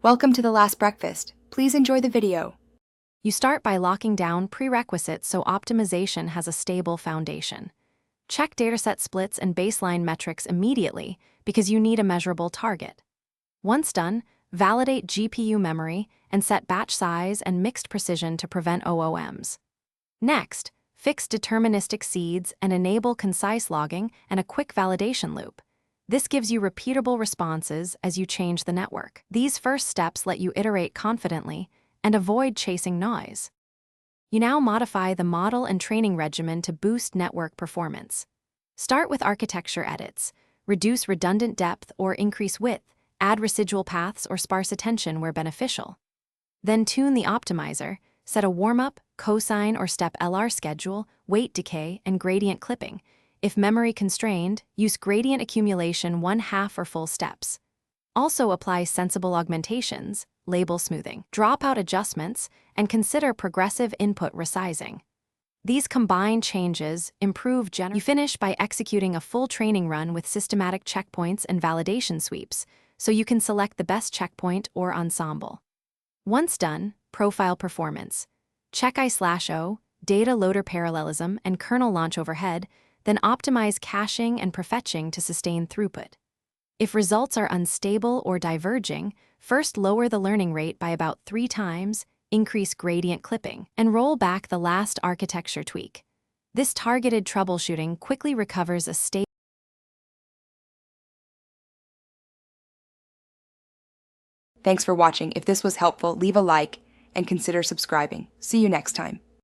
Welcome to the last breakfast. Please enjoy the video. You start by locking down prerequisites so optimization has a stable foundation. Check dataset splits and baseline metrics immediately because you need a measurable target. Once done, validate GPU memory and set batch size and mixed precision to prevent OOMs. Next, fix deterministic seeds and enable concise logging and a quick validation loop. This gives you repeatable responses as you change the network. These first steps let you iterate confidently and avoid chasing noise. You now modify the model and training regimen to boost network performance. Start with architecture edits, reduce redundant depth or increase width, add residual paths or sparse attention where beneficial. Then tune the optimizer, set a warm-up, cosine or step LR schedule, weight decay, and gradient clipping. If memory constrained, use gradient accumulation 1/2 or full steps. Also apply sensible augmentations, label smoothing, dropout adjustments, and consider progressive input resizing. These combined changes improve You finish by executing a full training run with systematic checkpoints and validation sweeps, so you can select the best checkpoint or ensemble. Once done, profile performance. Check I/O, data loader parallelism, and kernel launch overhead, then optimize caching and prefetching to sustain throughput. If results are unstable or diverging, first lower the learning rate by about 3 times, increase gradient clipping, and roll back the last architecture tweak. This targeted troubleshooting quickly recovers a state. Thanks for watching. If this was helpful, leave a like and consider subscribing. See you next time.